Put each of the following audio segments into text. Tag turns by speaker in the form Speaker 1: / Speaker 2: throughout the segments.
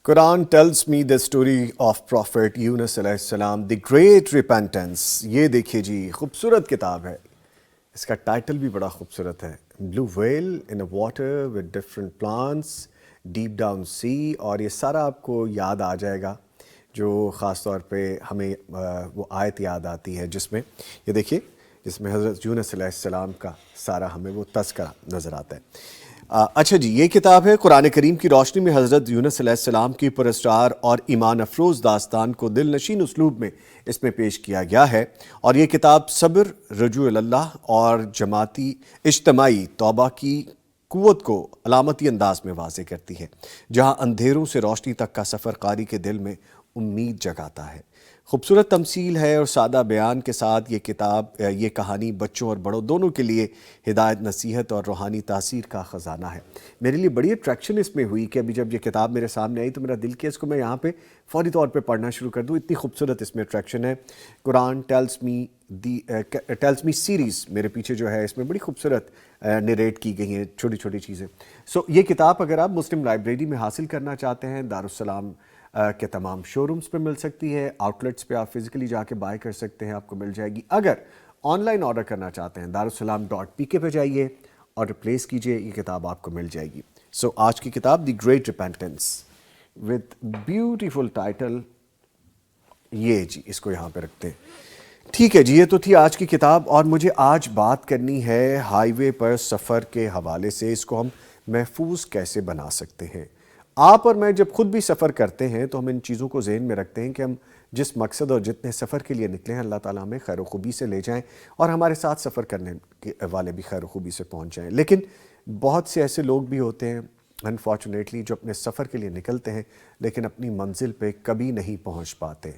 Speaker 1: Quran tells me the story of Prophet یونس علیہ السلام the great repentance. یہ دیکھیے جی خوبصورت کتاب ہے. اس کا ٹائٹل بھی بڑا خوبصورت ہے. Blue whale in a water with different plants, deep down sea. اور یہ سارا آپ کو یاد آ جائے گا جو خاص طور پہ ہمیں وہ آیت یاد آتی ہے جس میں یہ دیکھیے جس میں حضرت یونس علیہ السلام کا سارا ہمیں وہ تذکرہ نظر آتا ہے. اچھا جی، یہ کتاب ہے قرآن کریم کی روشنی میں حضرت یونس علیہ السلام کی پراسرار اور ایمان افروز داستان کو دل نشین اسلوب میں اس میں پیش کیا گیا ہے. اور یہ کتاب صبر، رجوع اللہ اور جماعتی اجتماعی توبہ کی قوت کو علامتی انداز میں واضح کرتی ہے، جہاں اندھیروں سے روشنی تک کا سفر قاری کے دل میں امید جگاتا ہے. خوبصورت تمثیل ہے اور سادہ بیان کے ساتھ یہ کہانی بچوں اور بڑوں دونوں کے لیے ہدایت، نصیحت اور روحانی تاثیر کا خزانہ ہے. میرے لیے بڑی اٹریکشن اس میں ہوئی کہ ابھی جب یہ کتاب میرے سامنے آئی تو میرا دل کیا اس کو میں یہاں پہ فوری طور پہ پڑھنا شروع کر دوں. اتنی خوبصورت اس میں اٹریکشن ہے. قرآن ٹیلز می سیریز میرے پیچھے جو ہے اس میں بڑی خوبصورت نریٹ کی گئی ہیں چھوٹی چھوٹی چیزیں. یہ کتاب اگر آپ مسلم لائبریری میں حاصل کرنا چاہتے ہیں دارالسلام کے تمام شو رومز پہ مل سکتی ہے. آؤٹلیٹس پہ آپ فزیکلی جا کے بائی کر سکتے ہیں، آپ کو مل جائے گی. اگر آن لائن آرڈر کرنا چاہتے ہیں darussalam.pk پہ جائیے اور ریپلیس کیجئے، یہ کتاب آپ کو مل جائے گی. آج کی کتاب the great repentance with beautiful title. یہ جی اس کو یہاں پہ رکھتے ہیں. ٹھیک ہے جی، یہ تو تھی آج کی کتاب. اور مجھے آج بات کرنی ہے ہائی وے پر سفر کے حوالے سے. اس کو ہم محفوظ کیسے بنا سکتے ہیں. آپ اور میں جب خود بھی سفر کرتے ہیں تو ہم ان چیزوں کو ذہن میں رکھتے ہیں کہ ہم جس مقصد اور جتنے سفر کے لیے نکلے ہیں اللہ تعالیٰ ہمیں خیر و خوبی سے لے جائیں اور ہمارے ساتھ سفر کرنے والے بھی خیر و خوبی سے پہنچ جائیں. لیکن بہت سے ایسے لوگ بھی ہوتے ہیں انفارچونیٹلی جو اپنے سفر کے لیے نکلتے ہیں لیکن اپنی منزل پہ کبھی نہیں پہنچ پاتے.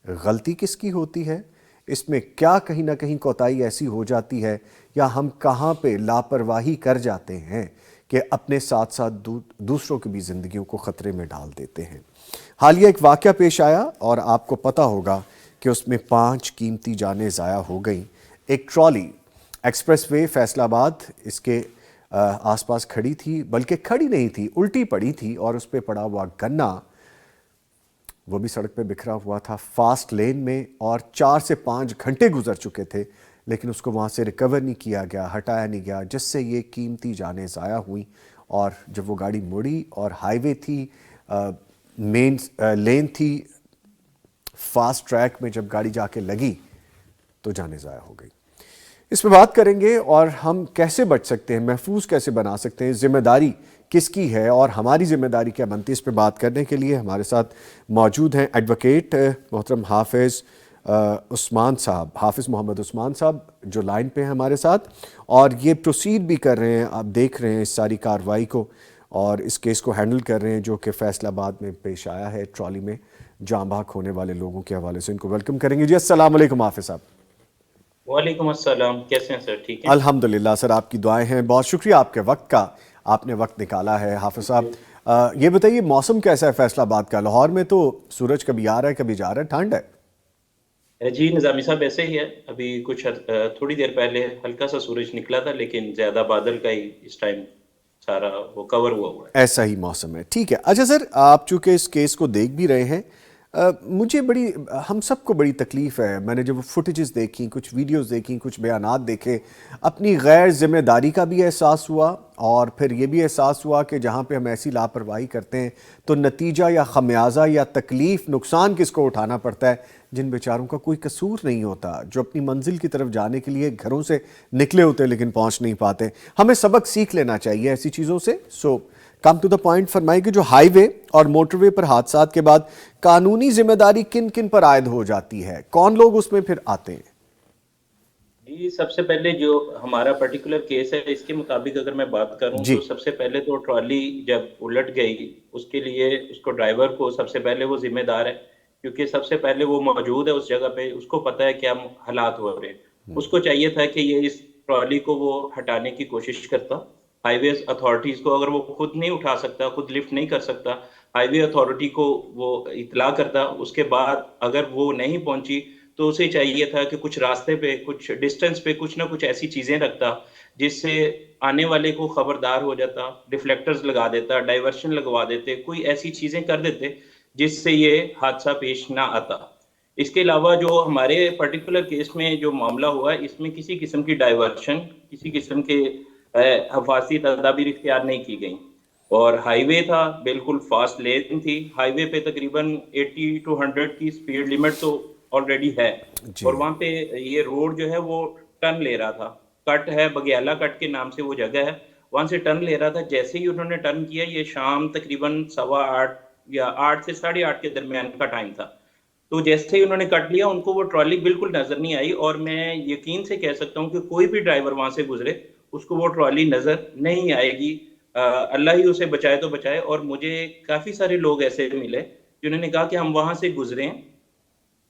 Speaker 1: غلطی کس کی ہوتی ہے؟ اس میں کیا کہیں نہ کہیں کوتاہی ایسی ہو جاتی ہے یا ہم کہاں پہ لاپرواہی کر جاتے ہیں کہ اپنے ساتھ ساتھ دوسروں کی بھی زندگیوں کو خطرے میں ڈال دیتے ہیں. حالیہ ایک واقعہ پیش آیا اور آپ کو پتہ ہوگا کہ اس میں 5 قیمتی جانیں ضائع ہو گئیں. ایک ٹرالی ایکسپریس وے فیصل آباد اس کے آس پاس کھڑی تھی، بلکہ کھڑی نہیں تھی، الٹی پڑی تھی اور اس پہ پڑا ہوا گنا وہ بھی سڑک پہ بکھرا ہوا تھا فاسٹ لین میں، اور 4 سے 5 گھنٹے گزر چکے تھے لیکن اس کو وہاں سے ریکور نہیں کیا گیا، ہٹایا نہیں گیا، جس سے یہ قیمتی جانیں ضائع ہوئیں. اور جب وہ گاڑی مڑی اور ہائی وے تھی، مین لین تھی، فاسٹ ٹریک میں جب گاڑی جا کے لگی تو جانیں ضائع ہو گئی. اس پہ بات کریں گے اور ہم کیسے بچ سکتے ہیں، محفوظ کیسے بنا سکتے ہیں، ذمہ داری کس کی ہے اور ہماری ذمہ داری کیا بنتی ہے. اس پہ بات کرنے کے لیے ہمارے ساتھ موجود ہیں ایڈوکیٹ محترم حافظ عثمان صاحب، حافظ محمد عثمان صاحب جو لائن پہ ہیں ہمارے ساتھ اور یہ پروسیڈ بھی کر رہے ہیں. آپ دیکھ رہے ہیں اس ساری کارروائی کو اور اس کیس کو ہینڈل کر رہے ہیں جو کہ فیصل آباد میں پیش آیا ہے ٹرالی میں جاں بحق ہونے والے لوگوں کے حوالے سے. ان کو ویلکم کریں گے. جی السلام علیکم حافظ صاحب.
Speaker 2: وعلیکم السلام، کیسے ہیں سر؟ ٹھیک ہیں
Speaker 1: الحمدللہ سر، آپ کی دعائیں ہیں. بہت شکریہ آپ کے وقت کا، آپ نے وقت نکالا ہے. حافظ صاحب یہ بتائیے موسم کیسا ہے فیصل آباد کا؟ لاہور میں تو سورج کبھی آ رہا ہے کبھی جا رہا ہے، ٹھنڈ ہے.
Speaker 2: جی نظامی صاحب ایسے ہی ہے. ابھی کچھ تھوڑی دیر پہلے ہلکا سا سورج نکلا تھا لیکن زیادہ بادل کا ہی اس ٹائم سارا وہ کور ہوا ہے.
Speaker 1: ایسا ہی موسم ہے. ٹھیک ہے. اچھا سر، آپ چونکہ اس کیس کو دیکھ بھی رہے ہیں، مجھے ہم سب کو بڑی تکلیف ہے. میں نے جب فوٹیجز دیکھی، کچھ ویڈیوز دیکھی، کچھ بیانات دیکھے، اپنی غیر ذمہ داری کا بھی احساس ہوا اور پھر یہ بھی احساس ہوا کہ جہاں پہ ہم ایسی لاپرواہی کرتے ہیں تو نتیجہ یا خمیازہ یا تکلیف، نقصان کس کو اٹھانا پڑتا ہے؟ جن بیچاروں کا کوئی قصور نہیں ہوتا، جو اپنی منزل کی طرف جانے کے لیے گھروں سے نکلے ہوتے لیکن پہنچ نہیں پاتے. ہمیں سبق سیکھ لینا چاہیے ایسی چیزوں سے. کم ٹو دا پوائنٹ فرمائے کہ جو ہائی وے اور موٹر وے پر حادثات کے بعد قانونی ذمہ داری کن کن پر عائد ہو جاتی ہے؟ کون لوگ اس میں پھر آتے ہیں؟
Speaker 2: جی سب سے پہلے جو ہمارا پرٹیکولر کیس ہے اس کے مطابق اگر میں بات کروں
Speaker 1: جی
Speaker 2: تو سب سے پہلے تو ٹرالی جب الٹ گئی اس کے لیے اس کو ڈرائیور کو سب سے پہلے وہ ذمہ دار ہے، کیونکہ سب سے پہلے وہ موجود ہے اس جگہ پہ، اس کو پتہ ہے کیا حالات ہو رہے ہیں. اس کو چاہیے تھا کہ یہ اس ٹرالی کو وہ ہٹانے کی کوشش کرتا. ہائی ویز اتھارٹیز کو اگر وہ خود نہیں اٹھا سکتا، خود لفٹ نہیں کر سکتا، ہائی وے اتھارٹی کو وہ اطلاع کرتا. اس کے بعد اگر وہ نہیں پہنچی تو اسے چاہیے تھا کہ کچھ راستے پہ، کچھ ڈسٹنس پہ کچھ نہ کچھ ایسی چیزیں رکھتا جس سے آنے والے کو خبردار ہو جاتا، ریفلیکٹرز لگا دیتا، ڈائیورشن لگوا دیتے، کوئی ایسی چیزیں کر دیتے جس سے یہ حادثہ پیش نہ آتا۔ اس کے علاوہ جو ہمارے پرٹیکولر کیس میں جو معاملہ ہوا ہے، اس میں کسی قسم کی ڈائیورشن، کسی قسم کے حفاظتی تدابیر اختیار نہیں کی گئیں، اور ہائی وے تھا، بالکل فاسٹ لین تھی، ہائی وے پہ تقریباً 80 to 100 کی سپیڈ لمٹ تو آلریڈی ہے،
Speaker 1: جی
Speaker 2: اور وہاں پہ یہ روڈ جو ہے وہ ٹرن لے رہا تھا، کٹ ہے، بگیالہ کٹ کے نام سے وہ جگہ ہے، وہاں سے ٹرن لے رہا تھا۔ جیسے ہی انہوں نے ٹرن کیا، یہ شام تقریباً 8:15 یا 8 سے 8:30 کے درمیان کا ٹائم تھا، تو جیسے ہی انہوں نے کٹ لیا، ان کو وہ ٹرالی بالکل نظر نہیں آئی، اور میں یقین سے کہہ سکتا ہوں کہ کوئی بھی ڈرائیور وہاں سے گزرے اس کو وہ ٹرالی نظر نہیں آئے گی، اللہ ہی اسے بچائے تو بچائے۔ اور مجھے کافی سارے لوگ ایسے ملے جنہوں نے کہا کہ ہم وہاں سے گزرے ہیں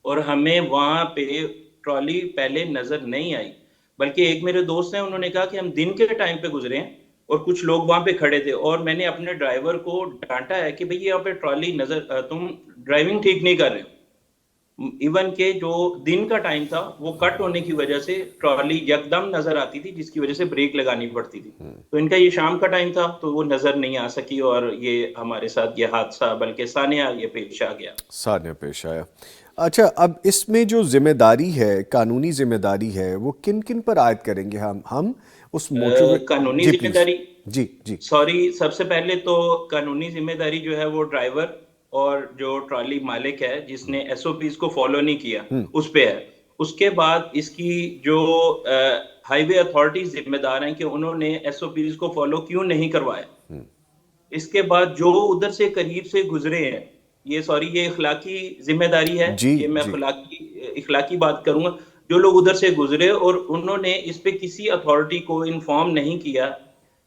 Speaker 2: اور ہمیں وہاں پہ ٹرالی پہلے نظر نہیں آئی، بلکہ ایک میرے دوست ہیں، انہوں نے کہا کہ ہم دن کے ٹائم پہ گزرے ہیں اور کچھ لوگ وہاں پہ کھڑے تھے، اور میں نے اپنے ڈرائیور کو ڈانٹا ہے کہ بھئی یہاں پہ ٹرالی نظر، تم ڈرائیونگ ٹھیک نہیں کر رہے ہو۔ ایون کہ جو دن کا ٹائم تھا وہ کٹ ہونے کی وجہ سے ٹرالی یکدم نظر آتی تھی، جس کی وجہ سے بریک لگانی پڑتی تھی، تو ان کا یہ شام کا ٹائم تھا تو وہ نظر نہیں آ سکی، اور یہ ہمارے ساتھ یہ حادثہ بلکہ سانحہ یہ پیش آ گیا۔
Speaker 1: سانحہ پیش آیا۔ اچھا، اب اس میں جو ذمہ داری ہے، قانونی ذمہ داری ہے، وہ کن کن پر عائد کریں گے ہم اس موٹر؟
Speaker 2: قانونی
Speaker 1: جی
Speaker 2: ذمہ
Speaker 1: پلیز۔
Speaker 2: داری،
Speaker 1: جی جی
Speaker 2: سوری، سب سے پہلے تو قانونی ذمہ داری جو ہے وہ ڈرائیور اور جو ٹرالی مالک ہے جس نے ایس او پیز کو فالو نہیں کیا اس پہ ہے۔ اس کے بعد اس کی جو ہائی وے اتھارٹیز ذمہ دار ہیں کہ انہوں نے ایس او پیز کو فالو کیوں نہیں کروایا۔ اس کے بعد جو ادھر سے قریب سے گزرے ہیں، یہ اخلاقی ذمہ داری ہے،
Speaker 1: جی
Speaker 2: یہ میں
Speaker 1: جی
Speaker 2: اخلاقی بات کروں گا۔ جو لوگ ادھر سے گزرے اور انہوں نے اس پہ کسی اتھارٹی کو انفارم نہیں کیا،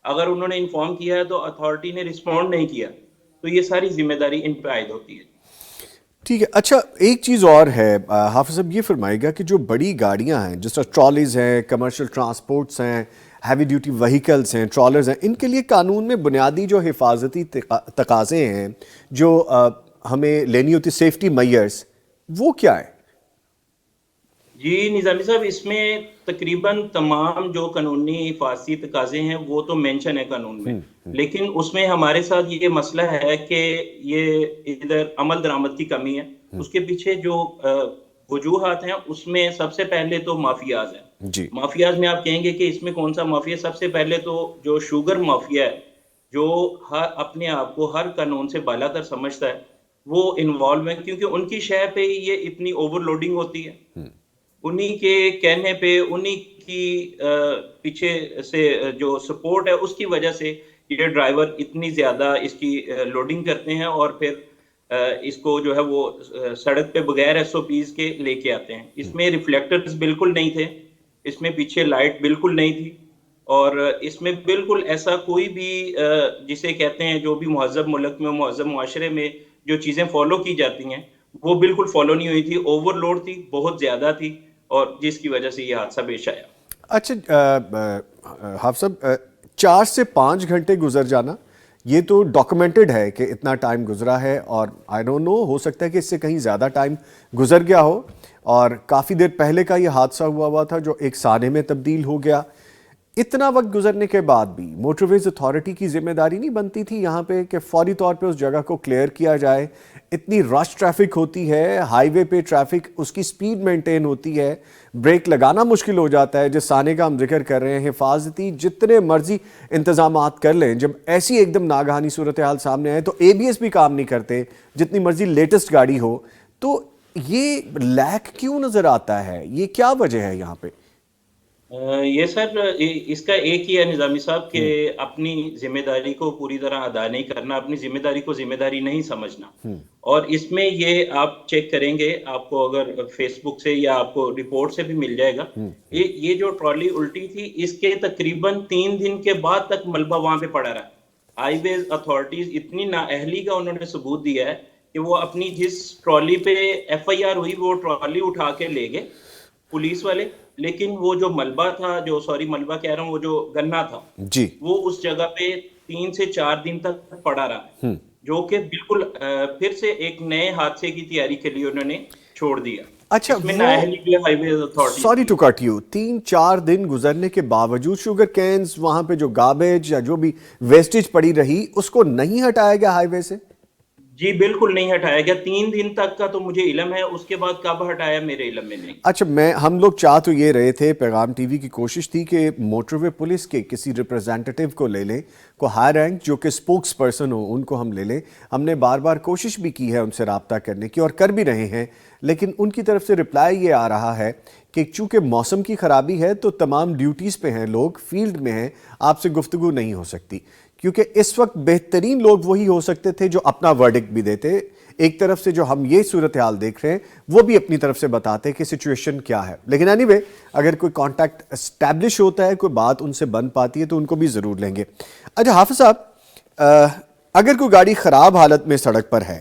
Speaker 2: اگر انہوں نے انفارم کیا ہے تو اتھارٹی نے رسپونڈ نہیں کیا، تو یہ ساری ذمہ داری ان پہ عائد ہوتی ہے۔
Speaker 1: ٹھیک ہے۔ اچھا، ایک چیز اور ہے، حافظ صاحب یہ فرمائے گا کہ جو بڑی گاڑیاں ہیں، جس طرح ٹرالیز ہیں، کمرشل ٹرانسپورٹس ہیں، ہیوی ڈیوٹی وہیکلز ہیں، ٹرالرز ہیں، ان کے لیے قانون میں بنیادی جو حفاظتی تقاضے ہیں جو ہمیں لینی ہوتی سیفٹی میئرز، وہ کیا ہے؟
Speaker 2: جی نظامی صاحب، اس میں تقریباً تمام جو قانونی حفاظتی تقاضے ہیں وہ تو مینشن ہے قانون میں، لیکن اس میں ہمارے ساتھ یہ مسئلہ ہے کہ یہ ادھر عمل درآمد کی کمی ہے۔ اس کے پیچھے جو وجوہات ہیں، اس میں سب سے پہلے تو مافیاز ہیں۔
Speaker 1: جی
Speaker 2: مافیاز میں آپ کہیں گے کہ اس میں کون سا مافیا؟ سب سے پہلے تو جو شوگر مافیا ہے، جو اپنے آپ کو ہر قانون سے بالا تر سمجھتا ہے، وہ انوالو ہے، کیونکہ ان کی شے پہ یہ اتنی اوور لوڈنگ ہوتی ہے، انہی کے کہنے پہ، انہی کی پیچھے سے جو سپورٹ ہے اس کی وجہ سے یہ ڈرائیور اتنی زیادہ اس کی لوڈنگ کرتے ہیں، اور پھر اس کو جو ہے وہ سڑک پہ بغیر ایس او پیز کے لے کے آتے ہیں۔ اس میں ریفلیکٹرز بالکل نہیں تھے، اس میں پیچھے لائٹ بالکل نہیں تھی، اور اس میں بالکل ایسا کوئی بھی جسے کہتے ہیں جو بھی مہذب ملک میں، مہذب معاشرے میں جو چیزیں فالو کی جاتی ہیں وہ بالکل فالو نہیں ہوئی تھی، اوور لوڈ تھی، بہت زیادہ تھی، اور جس کی وجہ سے یہ حادثہ پیش آیا۔
Speaker 1: اچھا حافظ صاحب، 4 سے 5 گھنٹے گزر جانا، یہ تو ڈاکومنٹڈ ہے کہ اتنا ٹائم گزرا ہے، اور آئی ڈونٹ نو، ہو سکتا ہے کہ اس سے کہیں زیادہ ٹائم گزر گیا ہو، اور کافی دیر پہلے کا یہ حادثہ ہوا تھا جو ایک سانحے میں تبدیل ہو گیا۔ اتنا وقت گزرنے کے بعد بھی موٹر ویز اتھارٹی کی ذمہ داری نہیں بنتی تھی یہاں پہ کہ فوری طور پہ اس جگہ کو کلیئر کیا جائے؟ اتنی رش ٹریفک ہوتی ہے، ہائی وے پہ ٹریفک، اس کی سپیڈ مینٹین ہوتی ہے، بریک لگانا مشکل ہو جاتا ہے۔ جس سانے کا ہم ذکر کر رہے ہیں، حفاظتی جتنے مرضی انتظامات کر لیں، جب ایسی ایک دم ناگہانی صورتحال سامنے آئے تو اے بی ایس بھی کام نہیں کرتے، جتنی مرضی لیٹسٹ گاڑی ہو، تو یہ لیک کیوں نظر آتا ہے؟ یہ کیا وجہ ہے یہاں پہ؟
Speaker 2: یہ سر، اس کا ایک ہی ہے نظامی صاحب، کہ اپنی ذمہ داری کو پوری طرح ادا نہیں کرنا، اپنی ذمہ داری کو ذمہ داری نہیں سمجھنا۔ اور اس میں یہ آپ چیک کریں گے، آپ کو اگر فیس بک سے یا آپ کو رپورٹ سے بھی مل جائے گا، یہ جو ٹرالی الٹی تھی اس کے تقریباً 3 دن کے بعد تک ملبہ وہاں پہ پڑا رہا۔ ہائی ویز اتھارٹیز اتنی نااہلی کا انہوں نے ثبوت دیا ہے کہ وہ اپنی جس ٹرالی پہ ایف آئی آر ہوئی وہ ٹرالی اٹھا کے لے گئے پولیس والے، لیکن وہ جو ملبہ تھا، ملبہ کہہ رہا ہوں، وہ جو گنا تھا،
Speaker 1: جی
Speaker 2: وہ اس جگہ پہ 3 سے 4 دن تک پڑا رہا ہے، جو کہ بالکل پھر سے ایک نئے حادثے کی تیاری کے لیے انہوں نے چھوڑ دیا۔
Speaker 1: اچھا
Speaker 2: اس میں
Speaker 1: وہ
Speaker 2: نااہلی جو ہے ہائی وے اتھارٹیز
Speaker 1: سوری
Speaker 2: کی
Speaker 1: ٹو کٹ یو، 3-4 دن گزرنے کے باوجود شوگر کینز وہاں پہ جو گاربیج یا جو بھی ویسٹیج پڑی رہی اس کو نہیں ہٹایا گیا ہائی وے سے؟
Speaker 2: جی بالکل نہیں ہٹایا گیا، 3 دن تک کا تو مجھے علم ہے، اس کے بعد کب ہٹایا میرے علم میں نہیں۔
Speaker 1: اچھا ہم لوگ چاہ تو یہ رہے تھے، پیغام ٹی وی کی کوشش تھی کہ موٹر وے پولیس کے کسی ریپرزینٹیٹیو کو لے لیں، کو ہائی رینک جو کہ سپوکس پرسن ہو، ان کو ہم لے لیں۔ ہم نے بار بار کوشش بھی کی ہے ان سے رابطہ کرنے کی اور کر بھی رہے ہیں، لیکن ان کی طرف سے رپلائی یہ آ رہا ہے کہ چونکہ موسم کی خرابی ہے تو تمام ڈیوٹیز پہ ہیں لوگ، فیلڈ میں ہیں، آپ سے گفتگو نہیں ہو سکتی، کیونکہ اس وقت بہترین لوگ وہی ہو سکتے تھے جو اپنا ورڈکٹ بھی دیتے۔ ایک طرف سے جو ہم یہ صورتحال دیکھ رہے ہیں وہ بھی اپنی طرف سے بتاتے کہ سچویشن کیا ہے، لیکن اینی وے اگر کوئی کانٹیکٹ اسٹیبلش ہوتا ہے، کوئی بات ان سے بن پاتی ہے تو ان کو بھی ضرور لیں گے۔ اچھا حافظ صاحب، اگر کوئی گاڑی خراب حالت میں سڑک پر ہے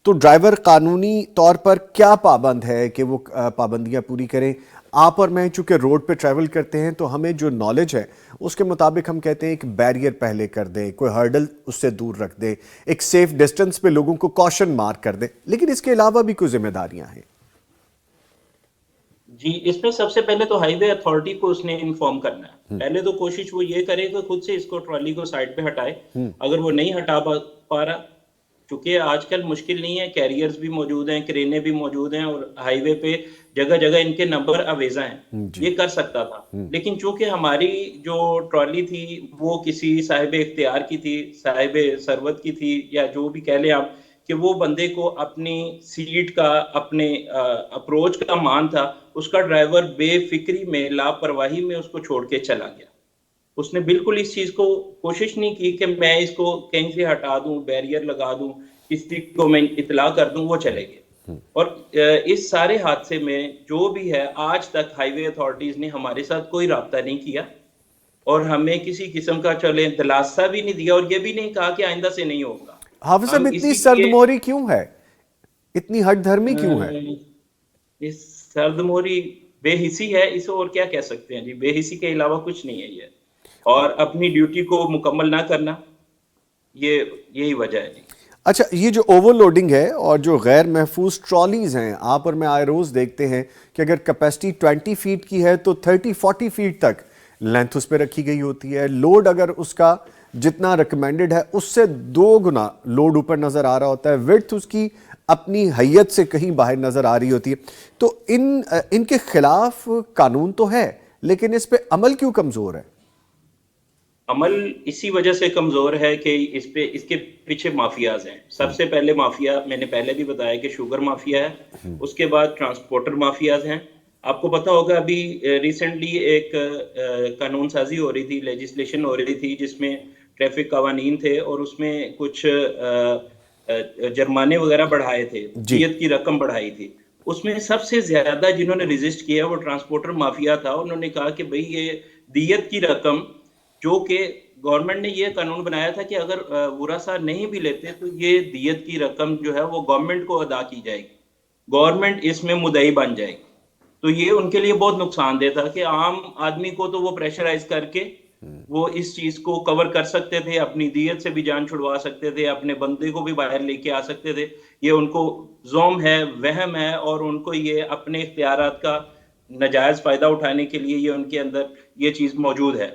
Speaker 1: تو ڈرائیور قانونی طور پر کیا پابند ہے کہ وہ پابندیاں پوری کریں؟ آپ اور میں چونکہ روڈ پہ ٹریول کرتے ہیں تو ہمیں جو نالج ہے اس کے مطابق ہم کہتے ہیں ایک بیریئر پہلے کر دیں، کوئی ہرڈل اس سے دور رکھ دیں، ایک سیف ڈسٹنس پہ لوگوں کو کوشن مارک کر دیں، لیکن اس کے علاوہ بھی کوئی ذمہ داریاں ہیں۔
Speaker 2: جی اس میں سب سے پہلے تو ہائی وے اتھارٹی کو اس نے انفارم کرنا ہے، پہلے تو کوشش وہ یہ کرے کہ خود سے اس کو ٹرالی کو سائڈ پہ ہٹائے، اگر وہ نہیں ہٹا پا رہا، چونکہ آج کل مشکل نہیں ہے، کیریئرز بھی موجود ہیں، کرینے بھی موجود ہیں، اور ہائی وے پہ جگہ جگہ ان کے نمبر اویزہ ہیں، یہ کر سکتا تھا، لیکن چونکہ ہماری جو ٹرالی تھی وہ کسی صاحب اختیار کی تھی، صاحب ثروت کی تھی، یا جو بھی کہہ لیں آپ، کہ وہ بندے کو اپنی سیٹ کا، اپنے اپروچ کا مان تھا، اس کا ڈرائیور بے فکری میں، لاپرواہی میں اس کو چھوڑ کے چلا گیا۔ اس نے بالکل اس چیز کو کوشش نہیں کی کہ میں اس کو کہیں سے ہٹا دوں، بیریئر لگا دوں، کسی کو میں اطلاع کر دوں، وہ چلے گئے۔ اور اس سارے حادثے میں جو بھی ہے، آج تک ہائی وے اتھارٹیز نے ہمارے ساتھ کوئی رابطہ نہیں کیا اور ہمیں کسی قسم کا چلے دلاسا بھی نہیں دیا، اور یہ بھی نہیں کہا کہ آئندہ سے نہیں ہوگا۔
Speaker 1: حافظ صاحب
Speaker 2: ہم
Speaker 1: اتنی
Speaker 2: اسی
Speaker 1: سرد
Speaker 2: لیے
Speaker 1: موری کیوں ہے، اتنی ہٹ دھرمی کیوں ہے؟
Speaker 2: اس سرد موری بے حسی ہے، اسے اور کیا کہہ سکتے ہیں جی، بے حسی کے علاوہ کچھ نہیں ہے یہ، اور اپنی ڈیوٹی کو مکمل نہ کرنا، یہی وجہ ہے جی۔
Speaker 1: اچھا یہ جو اوور لوڈنگ ہے اور جو غیر محفوظ ٹرالیز ہیں، آپ اور میں آئے روز دیکھتے ہیں کہ اگر کیپیسٹی 20 فیٹ کی ہے تو 30-40 فیٹ تک لینتھ اس پہ رکھی گئی ہوتی ہے، لوڈ اگر اس کا جتنا ریکمینڈڈ ہے اس سے 2 گنا لوڈ اوپر نظر آ رہا ہوتا ہے، وڈتھ اس کی اپنی حیت سے کہیں باہر نظر آ رہی ہوتی ہے، تو ان کے خلاف قانون تو ہے لیکن اس پہ عمل کیوں کمزور ہے؟
Speaker 2: عمل اسی وجہ سے کمزور ہے کہ اس کے پیچھے مافیاز ہیں۔ سب سے پہلے مافیا میں نے پہلے بھی بتایا کہ شوگر مافیا ہے، اس کے بعد ٹرانسپورٹر مافیاز ہیں۔ آپ کو پتا ہوگا ابھی ریسنٹلی ایک قانون سازی ہو رہی تھی، لیجسلیشن ہو رہی تھی، جس میں ٹریفک قوانین تھے اور اس میں کچھ جرمانے وغیرہ بڑھائے تھے،
Speaker 1: جی
Speaker 2: دیت کی رقم بڑھائی تھی۔ اس میں سب سے زیادہ جنہوں نے ریزسٹ کیا وہ ٹرانسپورٹر مافیا تھا۔ انہوں نے کہا کہ بھئی یہ دیت کی رقم، جو کہ گورنمنٹ نے یہ قانون بنایا تھا کہ اگر ورثاء نہیں بھی لیتے تو یہ دیت کی رقم جو ہے وہ گورنمنٹ کو ادا کی جائے گی، گورنمنٹ اس میں مدعی بن جائے گی۔ تو یہ ان کے لیے بہت نقصان دہ تھا کہ عام آدمی کو تو وہ پریشرائز کر کے وہ اس چیز کو کور کر سکتے تھے، اپنی دیت سے بھی جان چھڑوا سکتے تھے، اپنے بندے کو بھی باہر لے کے آ سکتے تھے۔ یہ ان کو زوم ہے، وہم ہے، اور ان کو یہ اپنے اختیارات کا ناجائز فائدہ اٹھانے کے لیے یہ ان کے اندر یہ چیز موجود ہے۔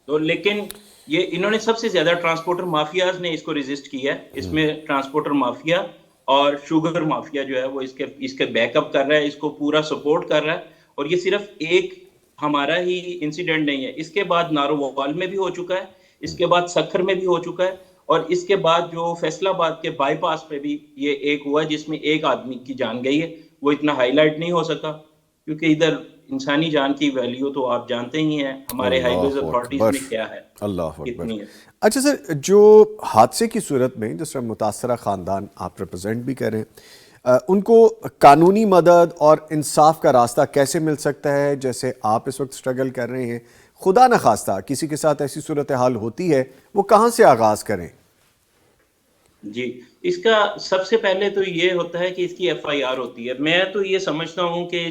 Speaker 2: تو لیکن یہ انہوں نے سب سے زیادہ ٹرانسپورٹر مافیاز نے اس کو ریزسٹ کیا ہے۔ اس میں ٹرانسپورٹر مافیا اور شوگر مافیا جو ہے وہ اس کے بیک اپ کر رہا ہے، اس کو پورا سپورٹ کر رہا ہے، اور یہ صرف ایک ہمارا ہی انسیڈنٹ نہیں ہے، اس کے بعد نارووال میں بھی ہو چکا ہے، اس کے بعد سکھر میں بھی ہو چکا ہے، اور اس کے بعد جو فیصل آباد کے بائی پاس پہ بھی یہ ایک ہوا جس میں ایک آدمی کی جان گئی ہے۔ وہ اتنا ہائی لائٹ نہیں ہو سکا کیونکہ ادھر انسانی جان کی ویلیو تو آپ جانتے ہی ہیں ہمارے ہائی ویز
Speaker 1: اللہ
Speaker 2: اتھارٹیز
Speaker 1: اکبر،
Speaker 2: میں کیا ہے،
Speaker 1: اللہ اکبر۔
Speaker 2: کتنی ہے۔
Speaker 1: اچھا سر، جو حادثے کی صورت میں جس طرح متاثرہ خاندان آپ ریپرزینٹ بھی کریں، ان کو قانونی مدد اور انصاف کا راستہ کیسے مل سکتا ہے؟ جیسے آپ اس وقت سٹرگل کر رہے ہیں، خدا نخواستہ کسی کے ساتھ ایسی صورتحال ہوتی ہے، وہ کہاں سے آغاز کریں؟
Speaker 2: جی اس کا سب سے پہلے تو یہ ہوتا ہے کہ اس کی ایف آئی آر ہوتی ہے۔ میں تو یہ سمجھتا ہوں کہ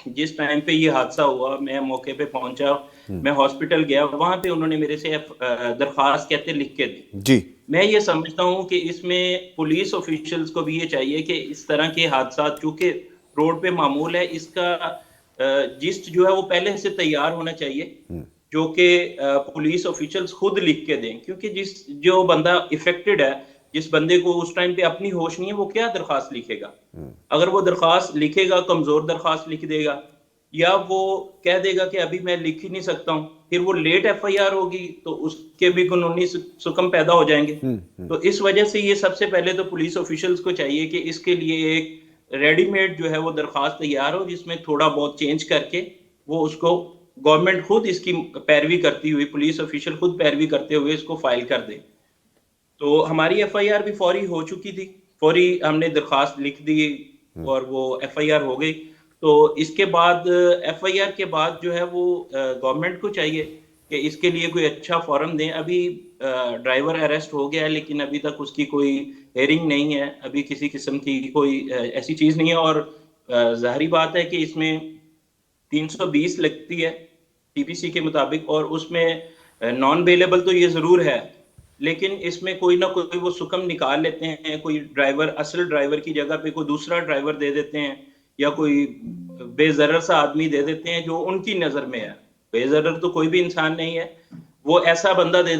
Speaker 2: جس ٹائم پہ یہ حادثہ ہوا، میں موقع پہ پہنچا، میں ہاسپٹل گیا، وہاں پہ انہوں نے میرے سے درخواست کہتے لکھ کے دی۔
Speaker 1: جی
Speaker 2: میں یہ سمجھتا ہوں کہ اس میں پولیس آفیشلز کو بھی یہ چاہیے کہ اس طرح کے حادثات، چونکہ روڈ پہ معمول ہے، اس کا جسٹ جو ہے وہ پہلے سے تیار ہونا چاہیے، جو کہ پولیس آفیشلز خود لکھ کے دیں، کیونکہ جو بندہ افیکٹڈ ہے، جس بندے کو اس ٹائم پہ اپنی ہوش نہیں ہے، وہ کیا درخواست لکھے گا؟ اگر وہ درخواست لکھے گا، کمزور درخواست لکھ دے گا، یا وہ کہہ دے گا کہ ابھی میں لکھ ہی نہیں سکتا ہوں، پھر وہ لیٹ ایف آئی آر ہوگی تو اس کے بھی قانونی سکم پیدا ہو جائیں گے. تو اس وجہ سے یہ سب سے پہلے تو پولیس آفیشلز کو چاہیے کہ اس کے لیے ایک ریڈی میڈ جو ہے وہ درخواست تیار ہو، جس میں تھوڑا بہت چینج کر کے وہ اس کو گورنمنٹ خود اس کی پیروی کرتی ہوئی، پولیس آفیشل خود پیروی کرتے ہوئے اس کو فائل کر دے. تو ہماری ایف آئی آر بھی فوری ہو چکی تھی، فوری ہم نے درخواست لکھ دی اور وہ ایف آئی آر ہو گئی. تو اس کے بعد ایف آئی آر کے بعد جو ہے وہ گورنمنٹ کو چاہیے کہ اس کے لیے کوئی اچھا فورم دیں. ابھی ڈرائیور اریسٹ ہو گیا ہے، لیکن ابھی تک اس کی کوئی ہیئرنگ نہیں ہے، ابھی کسی قسم کی کوئی ایسی چیز نہیں ہے. اور ظاہری بات ہے کہ اس میں 320 لگتی ہے ٹی پی سی کے مطابق، اور اس میں نان بیلیبل تو یہ ضرور ہے، لیکن اس میں کوئی نہ کوئی وہ سکم نکال لیتے ہیں، کوئی ڈرائیور اصل ڈرائیور کی جگہ پہ کوئی دوسرا ڈرائیور دے دیتے ہیں، یا کوئی بے ضرر سا آدمی دے دیتے ہیں جو ان کی نظر میں ہے. بے ضرر تو کوئی بھی انسان نہیں ہے، وہ ایسا بندہ دے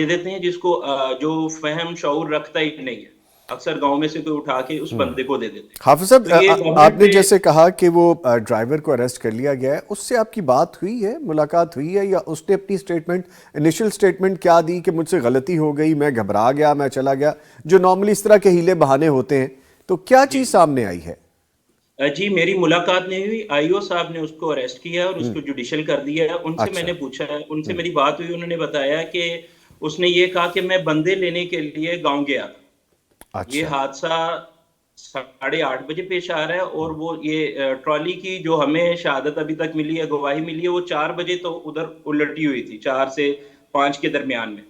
Speaker 2: دیتے ہیں جس کو جو فہم شعور رکھتا ہی نہیں ہے. اکثر گاؤں میں سے کوئی اٹھا کے اس بندے کو دے دیتے ہیں.
Speaker 1: حافظ صاحب، آپ نے جیسے کہا کہ وہ ڈرائیور کو اریسٹ کر لیا گیا ہے، اس سے آپ کی بات ہوئی ہے، ملاقات ہوئی ہے، یا اس نے اپنی سٹیٹمنٹ، انیشل سٹیٹمنٹ کیا دی کہ مجھ سے غلطی ہو گئی، میں گھبرا گیا، میں چلا گیا، جو نارملی اس طرح کے ہیلے بہانے ہوتے ہیں، تو کیا چیز سامنے آئی ہے؟
Speaker 2: جی میری ملاقات نہیں ہوئی، آئی او صاحب نے اس کو اریسٹ کیا اور اس کو جوڈیشل کر دیا ہے. ان سے میں نے پوچھا ہے، ان سے میری بات ہوئی، انہوں نے بتایا کہ اس نے یہ کہا کہ میں بندے لینے کے لیے گاؤں گیا تھا. یہ حادثہ 8:30 بجے پیش آ رہا ہے، اور وہ یہ ٹرالی کی جو ہمیں شہادت ابھی تک ملی ہے، گواہی ملی ہے، وہ 4 بجے تو ادھر الٹی ہوئی تھی، 4 سے 5 کے درمیان میں.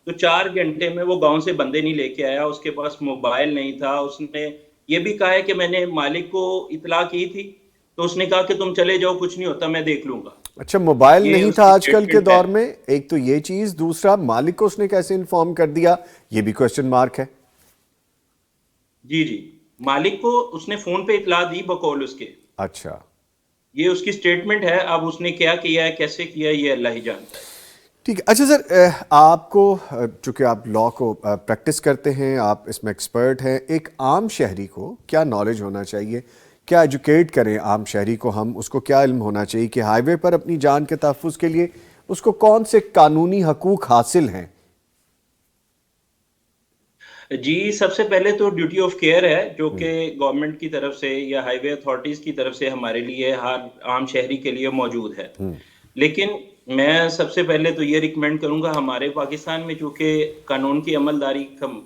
Speaker 2: تو 4 گھنٹے میں وہ گاؤں سے بندے نہیں لے کے آیا، اس کے پاس موبائل نہیں تھا. اس نے یہ بھی کہا ہے کہ میں نے مالک کو اطلاع کی تھی، تو اس نے کہا کہ تم چلے جاؤ، کچھ نہیں ہوتا، میں دیکھ لوں گا.
Speaker 1: اچھا، موبائل
Speaker 2: یہ
Speaker 1: نہیں
Speaker 2: اس
Speaker 1: تھا
Speaker 2: کی
Speaker 1: آج کل کے
Speaker 2: اسٹیٹمنٹ ہے.
Speaker 1: دور میں، ایک تو یہ چیز، دوسرا مالک کو اس نے کیسے انفارم کر دیا، یہ بھی کوسچن مارک ہے.
Speaker 2: جی مالک کو اس نے فون پہ اطلاع دی بقول اس کے.
Speaker 1: اچھا،
Speaker 2: یہ اس کی سٹیٹمنٹ ہے. اب اس نے کیا کیا ہے، کیسے کیا، یہ اللہ ہی جانتا ہے.
Speaker 1: ٹھیک ہے. اچھا سر، آپ کو، چونکہ آپ لا کو پریکٹس کرتے ہیں، آپ اس میں ایکسپرٹ ہیں، ایک عام شہری کو کیا نالج ہونا چاہیے، کیا ایجوکیٹ کریں عام شہری کو ہم، اس کو کیا علم ہونا چاہیے کہ ہائی وے پر اپنی جان کے تحفظ کے لیے اس کو کون سے قانونی حقوق حاصل ہیں؟
Speaker 2: جی سب سے پہلے تو ڈیوٹی آف کیئر ہے، جو کہ گورنمنٹ کی طرف سے یا ہائی وے اتھارٹیز کی طرف سے ہمارے لیے، ہر عام شہری کے لیے موجود ہے. لیکن میں سب سے پہلے تو یہ ریکمینڈ کروں گا، ہمارے پاکستان میں چونکہ قانون کی عملداری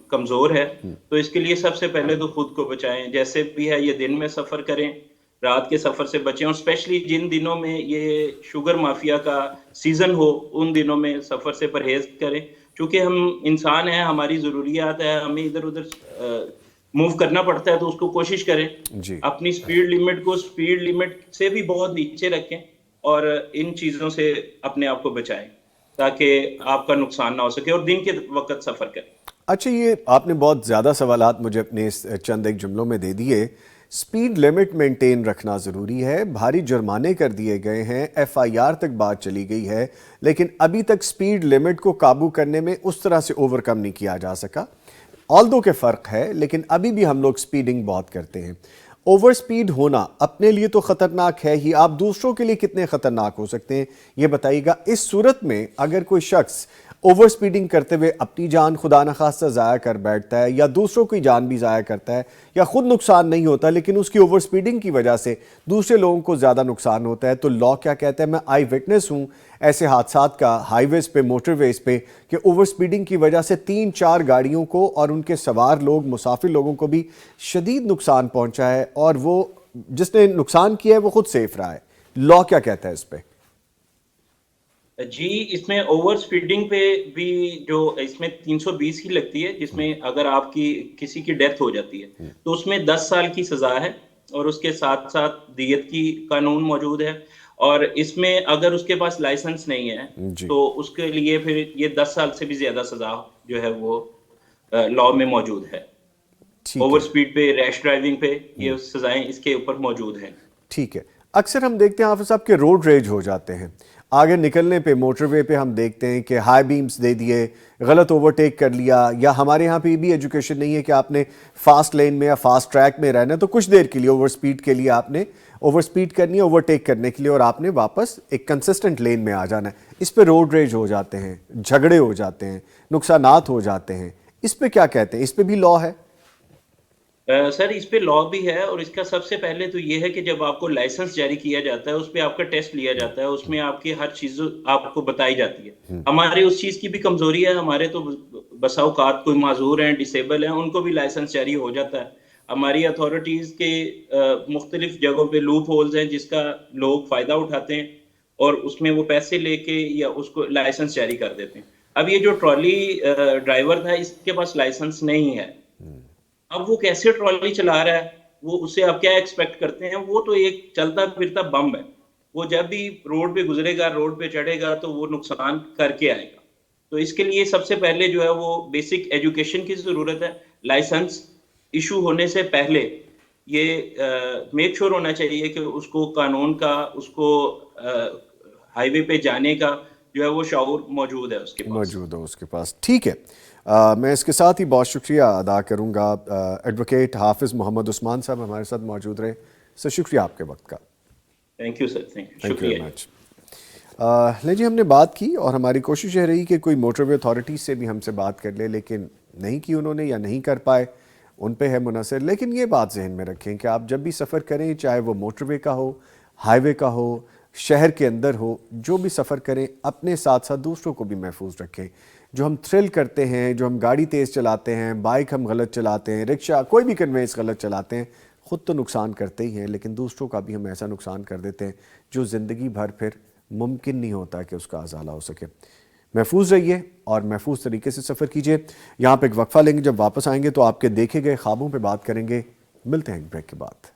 Speaker 2: کمزور ہے، تو اس کے لیے سب سے پہلے تو خود کو بچائیں. جیسے بھی ہے، یہ دن میں سفر کریں، رات کے سفر سے بچیں، اور اسپیشلی جن دنوں میں یہ شوگر مافیا کا سیزن ہو، ان دنوں میں سفر سے پرہیز کریں. چونکہ ہم انسان ہیں، ہماری ضروریات ہے، ہمیں ادھر ادھر موو کرنا پڑتا ہے، تو اس کو کوشش کریں
Speaker 1: جی،
Speaker 2: اپنی سپیڈ لیمٹ کو سپیڈ لیمٹ سے بھی بہت نیچے رکھیں، اور ان چیزوں سے اپنے آپ کو بچائیں تاکہ آپ کا نقصان نہ ہو سکے، اور دن کے وقت سفر کریں.
Speaker 1: اچھا، یہ آپ نے بہت زیادہ سوالات مجھے اپنے چند ایک جملوں میں دے دیے. سپیڈ لیمٹ مینٹین رکھنا ضروری ہے، بھاری جرمانے کر دیے گئے ہیں، ایف آئی آر تک بات چلی گئی ہے، لیکن ابھی تک سپیڈ لیمٹ کو قابو کرنے میں اس طرح سے اوور کم نہیں کیا جا سکا. آلدو کے فرق ہے، لیکن ابھی بھی ہم لوگ سپیڈنگ بہت کرتے ہیں. اوور سپیڈ ہونا اپنے لیے تو خطرناک ہے ہی، آپ دوسروں کے لیے کتنے خطرناک ہو سکتے ہیں یہ بتائیے گا. اس صورت میں اگر کوئی شخص اوور سپیڈنگ کرتے ہوئے اپنی جان خدا نخواستہ ضائع کر بیٹھتا ہے، یا دوسروں کی جان بھی ضائع کرتا ہے، یا خود نقصان نہیں ہوتا لیکن اس کی اوور سپیڈنگ کی وجہ سے دوسرے لوگوں کو زیادہ نقصان ہوتا ہے، تو لا کیا کہتا ہے؟ میں آئی وٹنس ہوں ایسے حادثات کا، ہائی ویز پہ، موٹر ویز پہ، کہ اوور سپیڈنگ کی وجہ سے 3-4 گاڑیوں کو اور ان کے سوار لوگ، مسافر لوگوں کو بھی شدید نقصان پہنچا ہے، اور وہ جس نے نقصان کیا ہے وہ خود سیف رہا ہے. لا کیا کہتا ہے اس پہ؟
Speaker 2: جی اس میں اوور سپیڈنگ پہ بھی جو اس میں 320 ہی لگتی ہے، جس میں اگر آپ کی کسی کی ڈیتھ ہو جاتی ہے تو اس میں 10 سال کی سزا ہے، اور اس کے ساتھ ساتھ دیت کی قانون موجود ہے. اور اس میں اگر اس کے پاس لائسنس نہیں ہے
Speaker 1: جی،
Speaker 2: تو اس کے لیے پھر یہ 10 سال سے بھی زیادہ سزا جو ہے وہ لا میں موجود ہے. اوور سپیڈ پہ، ریش ڈرائیونگ پہ، یہ سزائیں اس کے اوپر موجود ہیں.
Speaker 1: ٹھیک ہے. اکثر ہم دیکھتے ہیں حافظ صاحب کہ روڈ ریج ہو جاتے ہیں، آگے نکلنے پہ موٹر وے پہ ہم دیکھتے ہیں کہ ہائی بیمز دے دیے، غلط اوورٹیک کر لیا، یا ہمارے یہاں پہ بھی ایجوکیشن نہیں ہے کہ آپ نے فاسٹ لین میں یا فاسٹ ٹریک میں رہنا ہے تو کچھ دیر کے لیے اوور سپیڈ کے لیے آپ نے اوور سپیڈ کرنی ہے اوورٹیک کرنے کے لیے، اور آپ نے واپس ایک کنسسٹنٹ لین میں آ جانا ہے. اس پہ روڈ ریج ہو جاتے ہیں، جھگڑے ہو جاتے ہیں، نقصانات ہو جاتے ہیں، اس پہ کیا کہتے ہیں؟ اس پہ بھی لا ہے؟
Speaker 2: سر اس پہ لا بھی ہے، اور اس کا سب سے پہلے تو یہ ہے کہ جب آپ کو لائسنس جاری کیا جاتا ہے اس پہ آپ کا ٹیسٹ لیا جاتا ہے، اس میں آپ کی ہر چیز آپ کو بتائی جاتی ہے. ہمارے اس چیز کی بھی کمزوری ہے، ہمارے تو بسا اوقات کوئی معذور ہیں، ڈسیبل ہیں، ان کو بھی لائسنس جاری ہو جاتا ہے. ہماری اتھارٹیز کے مختلف جگہوں پہ لوپ ہولز ہیں جس کا لوگ فائدہ اٹھاتے ہیں، اور اس میں وہ پیسے لے کے یا اس کو لائسنس جاری کر دیتے ہیں. اب یہ جو ٹرالی ڈرائیور تھا اس کے پاس لائسنس نہیں ہے، اب وہ کیسے ٹرالی چلا رہا ہے، وہ اس سے آپ کیا ایکسپیکٹ کرتے ہیں؟ وہ تو ایک چلتا پھرتا بم ہے، وہ جب بھی روڈ پہ گزرے گا، روڈ پہ چڑھے گا تو وہ نقصان کر کے آئے گا. تو اس کے لیے سب سے پہلے جو ہے وہ بیسک ایجوکیشن کی ضرورت ہے. لائسنس ایشو ہونے سے پہلے یہ میک شور ہونا چاہیے کہ اس کو قانون کا، اس کو ہائی وے پہ جانے کا جو ہے وہ شعور موجود ہے اس کے پاس.
Speaker 1: موجود ہو اس کے پاس. ٹھیک ہے. میں اس کے ساتھ ہی بہت شکریہ ادا کروں گا. ایڈوکیٹ حافظ محمد عثمان صاحب ہمارے ساتھ موجود رہے. سر شکریہ آپ کے وقت کا.
Speaker 2: Thank you sir, thank you,
Speaker 1: thank you
Speaker 2: شکریہ.
Speaker 1: Very much. لے جی، ہم نے بات کی اور ہماری کوشش یہ رہی کہ کوئی موٹر وے اتھارٹی سے بھی ہم سے بات کر لے، لیکن نہیں کی انہوں نے یا نہیں کر پائے، ان پہ ہے منحصر. لیکن یہ بات ذہن میں رکھیں کہ آپ جب بھی سفر کریں، چاہے وہ موٹر وے کا ہو، ہائی وے کا ہو، شہر کے اندر ہو، جو بھی سفر کریں اپنے ساتھ ساتھ دوسروں کو بھی محفوظ رکھیں. جو ہم تھرل کرتے ہیں، جو ہم گاڑی تیز چلاتے ہیں، بائک ہم غلط چلاتے ہیں، رکشہ، کوئی بھی کنوینس غلط چلاتے ہیں، خود تو نقصان کرتے ہی ہیں لیکن دوسروں کا بھی ہم ایسا نقصان کر دیتے ہیں جو زندگی بھر پھر ممکن نہیں ہوتا کہ اس کا ازالہ ہو سکے. محفوظ رہیے اور محفوظ طریقے سے سفر کیجیے. یہاں پہ ایک وقفہ لیں گے، جب واپس آئیں گے تو آپ کے دیکھے گئے خوابوں پہ بات کریں گے. ملتے ہیں ایک بریک کے بعد.